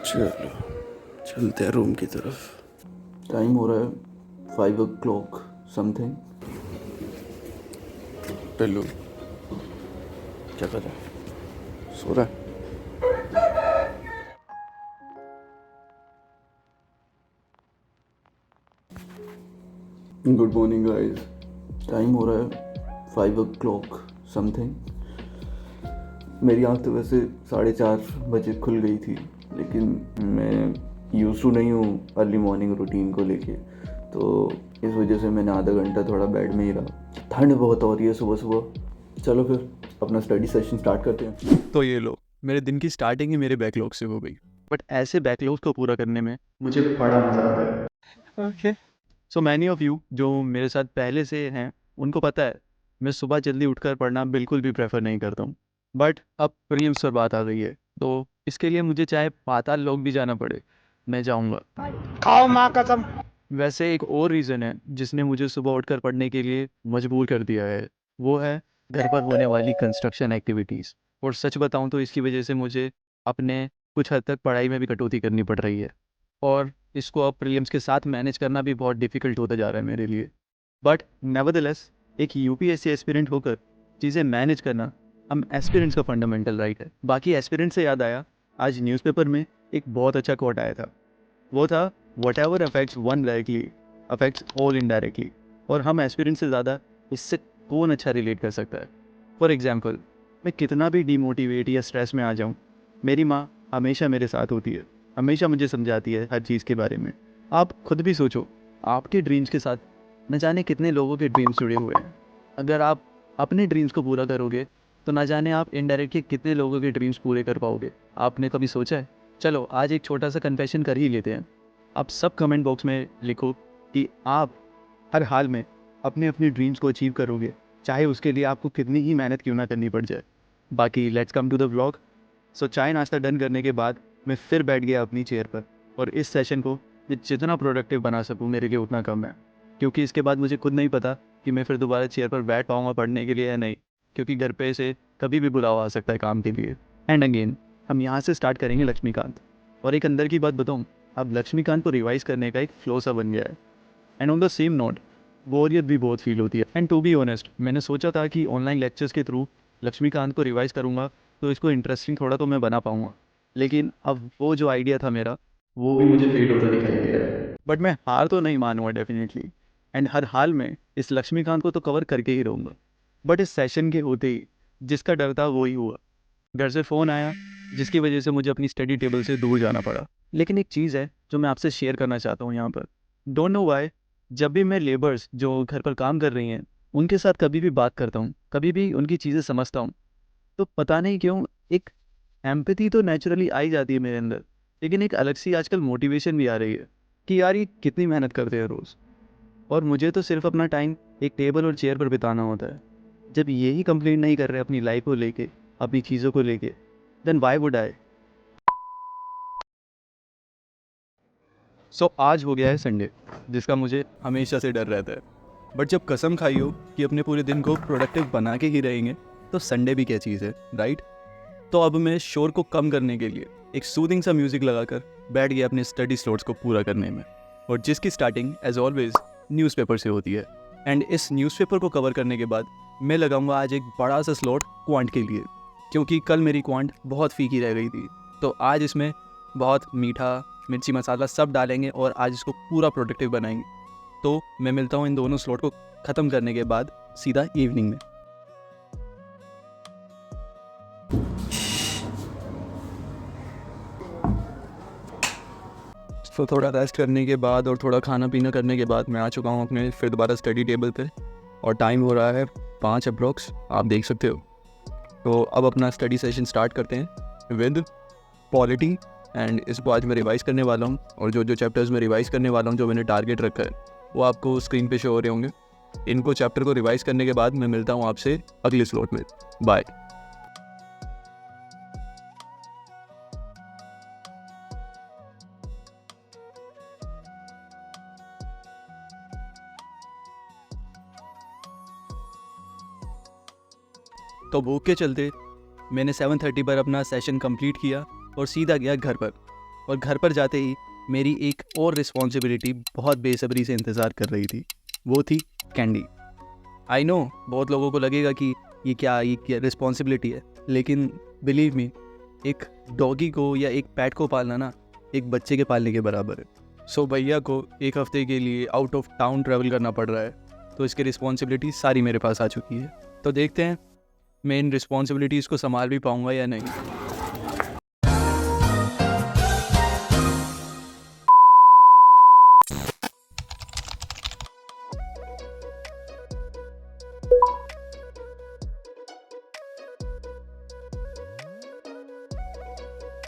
चलो चलते हैं रूम की तरफ। टाइम हो रहा है 5 o'clock समथिंग। टल्लू क्या कर रहा है? सो रहा है? Good morning guys. टाइम हो रहा है 5 o'clock समथिंग। मेरी आँख तो वैसे 4:30 बजे खुल गई थी, लेकिन मैं यूज़ टू नहीं हूँ अर्ली मॉर्निंग रूटीन को लेके, तो इस वजह से मैंने आधा घंटा थोड़ा बेड में ही रहा। ठंड बहुत हो रही है सुबह सुबह। चलो फिर अपना स्टडी सेशन स्टार्ट करते हैं। तो ये लो, मेरे दिन की स्टार्टिंग ही मेरे बैकलॉग से हो गई। बट ऐसे बैकलॉग्स को पूरा करने में मुझे बड़ा मजा आता है। Okay, so many of you जो मेरे साथ पहले से हैं उनको पता है मैं सुबह जल्दी उठकर पढ़ना बिल्कुल भी प्रेफर नहीं करता हूँ। बट अब प्रीलिम्स पर बात आ गई है, तो इसके लिए मुझे चाहे पाताल लोक भी जाना पड़े, मैं जाऊँगा। खाओ माँ कसम। वैसे एक और रीज़न है जिसने मुझे सुबह उठकर पढ़ने के लिए मजबूर कर दिया है, वो है घर पर होने वाली कंस्ट्रक्शन एक्टिविटीज़। और सच बताऊं तो इसकी वजह से मुझे अपने कुछ हद तक पढ़ाई में भी कटौती करनी पड़ रही है, और इसको अब प्रीलिम्स के साथ मैनेज करना भी बहुत डिफ़िकल्ट होता जा रहा है मेरे लिए। बट नेवरदलेस, एक यूपीएससी एस्पिरेंट होकर चीज़ें मैनेज करना हम एस्पिरेंट्स का फंडामेंटल राइट है। बाकी एस्पिरेंट से याद आया, आज न्यूज़पेपर में एक बहुत अच्छा कोट आया था। वो था, what ever affects one directly affects all indirectly. और हम एस्पिरेंट से ज़्यादा इससे कौन अच्छा रिलेट कर सकता है। फॉर एग्जाम्पल, मैं कितना भी डीमोटिवेट या स्ट्रेस में आ जाऊँ, मेरी माँ हमेशा मेरे साथ होती है, हमेशा मुझे समझाती है हर चीज़ के बारे में। आप खुद भी सोचो, आपके ड्रीम्स के साथ न जाने कितने लोगों के ड्रीम्स जुड़े हुए हैं। अगर आप अपने ड्रीम्स को पूरा करोगे तो ना जाने आप इनडायरेक्टली कितने लोगों के ड्रीम्स पूरे कर पाओगे। आपने कभी सोचा है? चलो आज एक छोटा सा कन्फेशन कर ही लेते हैं। आप सब कमेंट बॉक्स में लिखो कि आप हर हाल में अपने अपने ड्रीम्स को अचीव करोगे, चाहे उसके लिए आपको कितनी ही मेहनत क्यों ना करनी पड़ जाए। बाकी let's come to the vlog. So चाय नाश्ता डन करने के बाद मैं फिर बैठ गया अपनी चेयर पर, और इस सेशन को मैं जितना प्रोडक्टिव बना सकूं मेरे लिए उतना कम है, क्योंकि इसके बाद मुझे खुद नहीं पता कि मैं फिर दोबारा चेयर पर बैठ पाऊंगा पढ़ने के लिए या नहीं, क्योंकि घर पे से कभी भी बुलावा आ सकता है काम के लिए। एंड अगेन हम यहाँ से स्टार्ट करेंगे लक्ष्मीकांत। और एक अंदर की बात बताऊँ, अब लक्ष्मीकांत को रिवाइज करने का एक फ्लो सा बन गया है। And on the same note, बोरियत भी बहुत फील होती है। एंड टू बी ऑनेस्ट, मैंने सोचा था कि ऑनलाइन लेक्चर्स के थ्रू लक्ष्मीकांत को रिवाइज करूँगा तो इसको इंटरेस्टिंग थोड़ा तो मैं बना पाऊँगा, लेकिन अब वो जो आइडिया था मेरा, वो भी मुझे फेड होता दिखाई दे रहा है। बट मैं हार तो नहीं मानूंगा डेफिनेटली, एंड हर हाल में इस लक्ष्मीकांत को तो कवर करके ही रहूँगा। बट इस सेशन के होते ही जिसका डर था वो ही हुआ। घर से फ़ोन आया, जिसकी वजह से मुझे अपनी स्टडी टेबल से दूर जाना पड़ा। लेकिन एक चीज़ है जो मैं आपसे शेयर करना चाहता हूँ यहाँ पर। डोंट नो वाई, जब भी मैं लेबर्स जो घर पर काम कर रही हैं उनके साथ कभी भी बात करता हूँ, कभी भी उनकी चीज़ें समझता हूँ, तो पता नहीं क्यों एक एम्पैथी तो नेचुरली आ ही जाती है मेरे अंदर, लेकिन एक अलग सी आजकल मोटिवेशन भी आ रही है कि यार ये कितनी मेहनत करते हैं रोज़, और मुझे तो सिर्फ अपना टाइम एक टेबल और चेयर पर बिताना होता है। जब ये ही कंप्लेंट नहीं कर रहे अपनी लाइफ को लेके, अपनी चीज़ों को लेके, देन वाई वुड आई। सो आज हो गया है संडे, जिसका मुझे हमेशा से डर रहता है। बट जब कसम खाई हो कि अपने पूरे दिन को प्रोडक्टिव बना के ही रहेंगे, तो संडे भी क्या चीज़ है, राइट? तो अब मैं शोर को कम करने के लिए एक सूदिंग सा म्यूजिक लगाकर बैठ गया अपने स्टडी स्लॉट्स को पूरा करने में, और जिसकी स्टार्टिंग एज ऑलवेज न्यूज़पेपर से होती है। एंड इस न्यूज़पेपर को कवर करने के बाद मैं लगाऊंगा आज एक बड़ा सा स्लॉट क्वांट के लिए, क्योंकि कल मेरी क्वांट बहुत फीकी रह गई थी। तो आज इसमें बहुत मीठा, मिर्ची मसाला सब डालेंगे और आज इसको पूरा प्रोडक्टिव बनाएंगे। तो मैं मिलता हूँ इन दोनों स्लॉट को ख़त्म करने के बाद सीधा इवनिंग में। तो थोड़ा रेस्ट करने के बाद और थोड़ा खाना पीना करने के बाद मैं आ चुका हूँ अपने फिर दोबारा स्टडी टेबल पे, और टाइम हो रहा है 5 अप्रॉक्स, आप देख सकते हो। तो अब अपना स्टडी सेशन स्टार्ट करते हैं विद पॉलिटी। एंड इसको आज मैं रिवाइज़ करने वाला हूँ, और जो जो चैप्टर्स मैं रिवाइज़ करने वाला हूँ, जो मैंने टारगेट रखा है, वो आपको स्क्रीन पे शो हो रहे होंगे। इनको चैप्टर को रिवाइज़ करने के बाद मैं मिलता हूँ आपसे अगले स्लॉट में। बाय। तो भूख के चलते मैंने 7:30 पर अपना सेशन कंप्लीट किया और सीधा गया घर पर। और घर पर जाते ही मेरी एक और रिस्पॉन्सिबिलिटी बहुत बेसब्री से इंतज़ार कर रही थी, वो थी कैंडी। आई नो बहुत लोगों को लगेगा कि ये क्या रिस्पॉन्सिबिलिटी है, लेकिन बिलीव मी, एक डॉगी को या एक पैट को पालना ना एक बच्चे के पालने के बराबर है। सो भैया को एक हफ्ते के लिए आउट ऑफ टाउन ट्रैवल करना पड़ रहा है, तो इसकी रिस्पॉन्सिबिलिटी सारी मेरे पास आ चुकी है। तो देखते हैं मैं इन रिस्पॉन्सिबिलिटीज़ को संभाल भी पाऊँगा या नहीं।